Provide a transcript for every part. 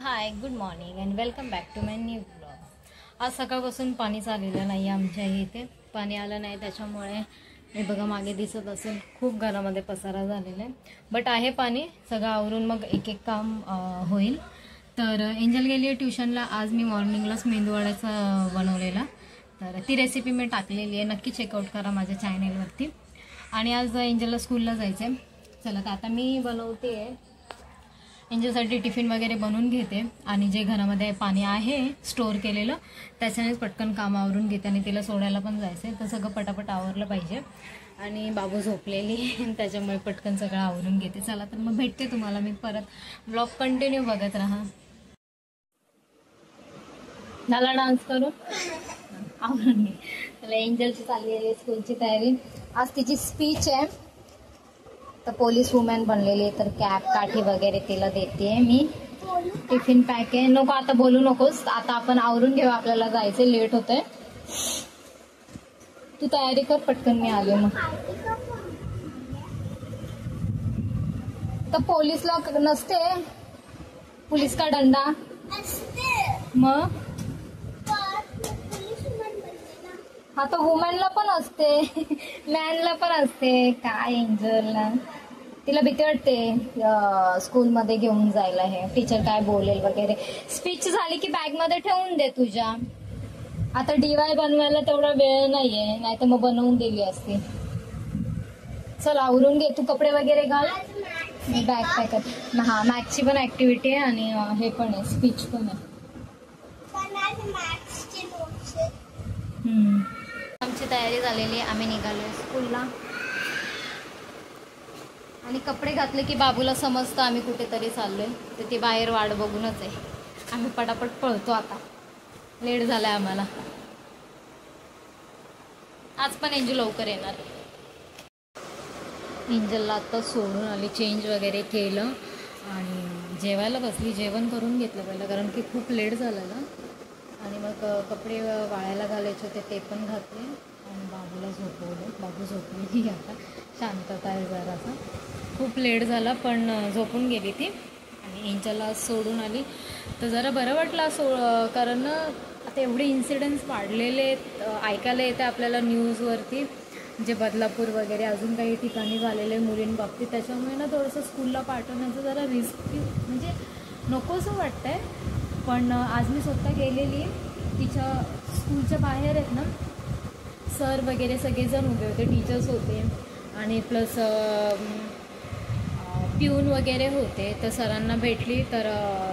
High, good morning and welcome back to my new blog. आज सकाळपासून पाणीच आलेलं नाही आमच्या इथे, पाणी आलं नाही त्याच्यामुळे हे बघा मागे दिसत असेल खूप घरामध्ये पसारा झालेला आहे। बट आहे पाणी, सगळं आवरून मग एक एक काम होईल। तर एंजल गेली आहे ट्युशनला। आज मी मॉर्निंगलाच मेंदूवड्याचा बनवलेला, तर ती रेसिपी मी टाकलेली आहे, नक्की चेकआउट करा माझ्या चॅनेलवरती। आणि आज एंजलला स्कूलला जायचं आहे। चला तर आता मी बनवते आहे, एंजलसाठी टिफिन वगैरे बनवून घेते आणि जे घरामध्ये पाणी आहे स्टोअर केलेलं त्याच्यानेच पटकन काम आवरून घेते आणि तिला सोडायला पण जायचं आहे, तर सगळं पटापट आवरलं पाहिजे। आणि बाबू झोपलेली त्याच्यामुळे पटकन सगळं आवरून घेते। चला तर मग भेटते तुम्हाला मी परत, ब्लॉग कंटिन्यू बघत राहा। झाला डान्स करून आवरून घे। त्याला एंजलची चालली आहे स्कूलची तयारी, आज तिची स्पीच आहे, तर पोलीस वुमॅन बनलेली आहे, तर कॅप काठी वगैरे तिला देते मी। टिफिन पॅक आहे, नको आता बोलू नकोस, आता आपण आवरून घेऊ, आपल्याला जायचं लेट होतंय। तू तयारी कर पटकन, मी आले मग। तर पोलीसला नसते पोलीस का डंडा मग, हा तर वुमॅनला पण असते मॅनला पण असते। काय एंजलला तिला भीती वाटते स्कूलमध्ये घेऊन जायला, हे टीचर काय बोलेल वगैरे। स्पीच झाली की बॅग मध्ये ठेवून दे तुझ्या, आता डीवाय बनवायला तेवढा वेळ नाहीये, नाही तर मग बनवून दिली असती। चल आवरून घे, तू कपडे वगैरे घाल, मी बॅग पॅक कर। हा, मॅथ्सची पण ऍक्टिव्हिटी आहे आणि हे पण आहे, स्पीच पण आहे। आमची तयारी झालेली आहे, आम्ही निघालोय स्कूलला आणि कपडे घातले की बाबूला समजतं आम्ही कुठेतरी चाललोय, तर ती बाहेर वाट बघूनच आहे। आम्ही पटापट पळतो, आता लेट झालाय आम्हाला। आज पण एंजल लवकर येणार। एंजलला आता सोडून आली, चेंज वगैरे केलं आणि जेवायला बसली। जेवण करून घेतलं पहिलं, कारण की खूप लेट झालेलं। आणि मग कपडे वाळायला घालायचे होते, ते पण घातले आणि बाबूला झोपवलं। बाबू झोपली आता, शांतता आहे जरासा, खूप लेट झाला पण झोपून गेली ती। आणि एंजलला सोडून आली तर जरा बरं वाटलं, कारण आता एवढे इन्सिडेंट्स वाढलेले आहेत, ऐकायला येते आपल्याला न्यूजवरती, जे बदलापूर वगैरे अजून काही ठिकाणी झालेले मुलींबाबतीत। त्याच्यामुळे ना थोडंसं स्कूलला पाठवण्याचं जरा रिस्क म्हणजे नकोसं वाटतंय। पण आज मी स्वतः गेलेली, तिच्या स्कूलच्या बाहेर आहेत ना सर वगैरे सगळेजण उभे होते, टीचर्स होते आणि प्लस पिऊन वगैरे होते। तर सरांना भेटली, तर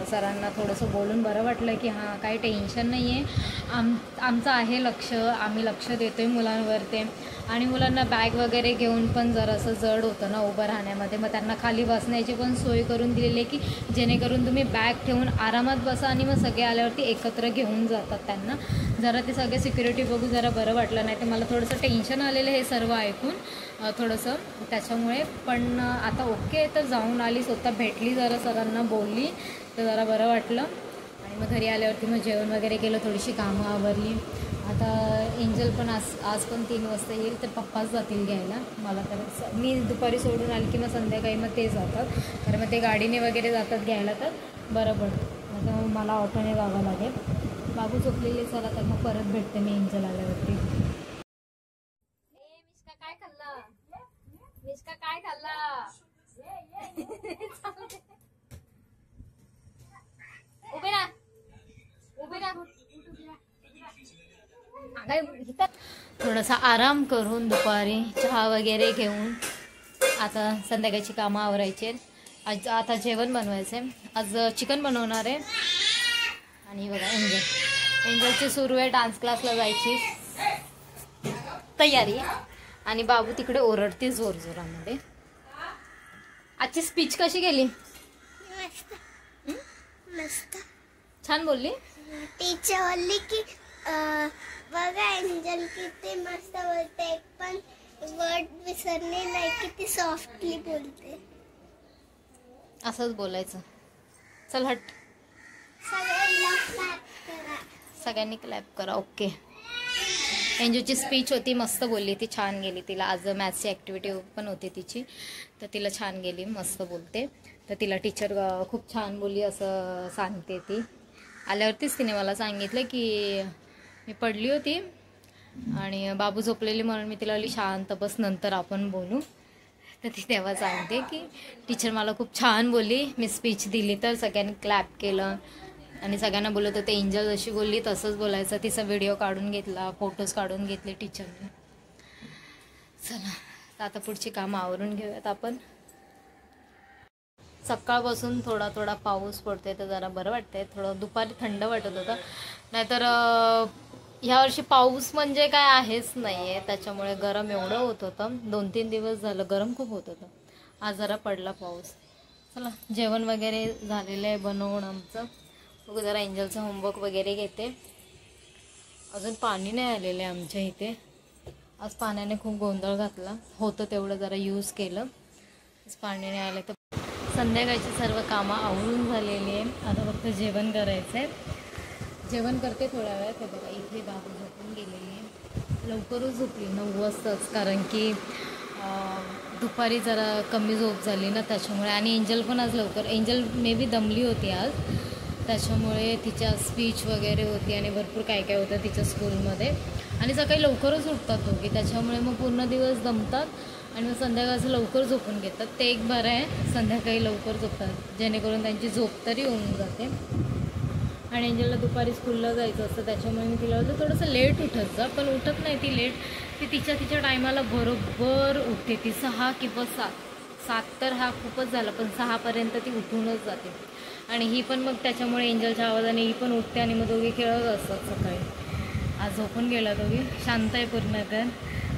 सरांना थोडंसं बोलून बरं वाटलं की हां काही टेन्शन नाही आहे, आमचं आहे लक्ष, आम्ही लक्ष देतो आहे मुलांवरती। आणि मुलांना बॅग वगैरे घेऊन पण जरासं जड होतं ना उभं राहण्यामध्ये, मग त्यांना खाली बसण्याची पण सोय करून दिलेली आहे की जेणेकरून तुम्ही बॅग ठेवून आरामात बसा आणि मग सगळे आल्यावरती एकत्र घेऊन जातात त्यांना। जरा ते सगळे सिक्युरिटी बघू जरा बरं वाटलं, नाही तर मला थोडंसं टेन्शन आलेलं हे सर्व ऐकून थोडंसं त्याच्यामुळे। पण आता ओके, तर जाऊन आली, स्वतः भेटली, जरा सरांना बोलली, तर जरा बरं वाटलं। आणि मग घरी आल्यावरती मग जेवण वगैरे केलं, थोडीशी कामं आवरली। आता एंजल पण आज पण 3 वाजता येईल, तर पप्पाच जातील घ्यायला मला। तर मी दुपारी सोडून आली की मग संध्याकाळी मग ते जातात, तर मग ते गाडीने वगैरे जातात घ्यायला, तर बरं पडतं। आता मला ऑटोने जावं लागेल। बाबू झोपलेली, चला तर मग परत भेटते मी एंजल आल्यावरती। मिष्का काय खाल्ला, मिष्का काय खाल्ला उभे राहा, उभे राहा। थोडासा आराम करून दुपारी चहा वगैरे घेऊन आता संध्याकाळची कामं आवरायची आहेत। आता जेवण बनवायचं आहे, आज चिकन बनवणार आहे। आणि बघा एंजलची सुरू आहे डान्स क्लासला जायची तयारी, आणि बाबू तिकडे ओरडते जोरजोरामध्ये। आजची स्पीच कशी गेली? मस्त, छान बोलली। टीचर बोलली की बघा एंजल किती मस्त बोलते, एक पण वर्ड विसरले नाही, किती सॉफ्टली बोलते। असंच बोलायचं। चल हट, सगळ्यांनी क्लॅप करा, सगळ्यांनी क्लॅप करा, ओके। एंजूची स्पीच होती, मस्त बोलली ती, छान गेली. तिला आज मॅथ्सची ॲक्टिव्हिटी पण होती तिची, तर तिला छान गेली, मस्त बोलते. तर तिला टीचर खूप छान बोलली असं सांगते ती. आल्यावरतीच तिने मला सांगितलं की मी पडली होती आणि बाबू झोपलेली, म्हणून मी तिला शांत बस, नंतर आपण बोलू. तर ती तेव्हा सांगते की टीचर मला खूप छान बोलली, मी स्पीच दिली तर सगळ्यांनी क्लॅप केलं आणि सगळ्यांना बोलत होते एंजल जशी बोलली तसंच बोलायचं. तिचा व्हिडिओ काढून घेतला, फोटोज काढून घेतले टीचरने. चला तर आता पुढची कामं आवरून घेऊयात आपण. सकाळपासून थोडा थोडा पाऊस पडतोय तर जरा बरं वाटतंय. थोडं दुपारी थंड वाटत होतं, नाहीतर ह्यावर्षी पाऊस म्हणजे काय आहेच नाही आहे, त्याच्यामुळे गरम एवढं होत होतं. 2-3 दिवस झालं गरम खूप होत होतं. आज जरा पडला पाऊस. चला जेवण वगैरे झालेलं आहे बनवून आमचं. बघू जरा एंजलचं होमवर्क वगैरे घेते. अजून पाणी नाही आलेलं आहे आमच्या इथे. आज पाण्याने खूप गोंधळ घातला, होतं तेवढं जरा यूज केलं, आज पाणी नाही आलं. तर संध्याकाळची सर्व कामं आवरून झालेली आहे, आता फक्त जेवण करायचं आहे. जेवण करते थोड्या वेळात. हे बघा इथे बाबू झोपून गेलेली आहे, लवकरच झोपली 9 वाजताच, कारण की दुपारी जरा कमी झोप झाली ना त्याच्यामुळे. आणि एंजल पण आज लवकर, एंजल मे बी दमली होती आज, त्याच्यामुळे तिच्या स्पीच वगैरे होती आणि भरपूर काय काय होतं तिच्या स्कूलमध्ये. आणि सकाळी लवकरच उठतात दोघी, त्याच्यामुळे मग पूर्ण दिवस दमतात आणि मग संध्याकाळचं लवकर झोपून घेतात. ते एक बरं आहे, संध्याकाळी लवकर झोपतात जेणेकरून त्यांची झोप तरी होऊन जाते. आणि एंजलला दुपारी स्कूलला जायचं असतं, त्याच्यामुळे मी तिला होतं थोडंसं लेट उठत जा, पण उठत नाही ती लेट. ती तिच्या टायमाला बरोबर उठते. ती 6 किंवा 7 तर हा खूपच झाला, पण 6पर्यंत ती उठूनच जाते. आणि ही पण मग त्याच्यामुळे एंजलच्या आवाजाने ही पण उठते आणि मग दोघी खेळत असतात सकाळी. आज झोपून गेला दोघी, शांत आहे पूर्ण घर.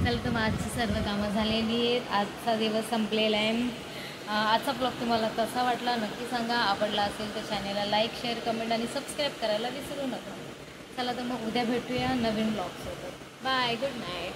चला तर मग आजची सर्व कामं झालेली आहेत, आजचा दिवस संपलेला आहे. आजचा ब्लॉग तुम्हाला कसा वाटला नक्की सांगा. आवडला असेल तर चॅनलला लाईक, शेअर, कमेंट आणि सबस्क्राईब करायला विसरू नका. चला तर मग उद्या भेटूया नवीन ब्लॉगसोबत. Bye, good night.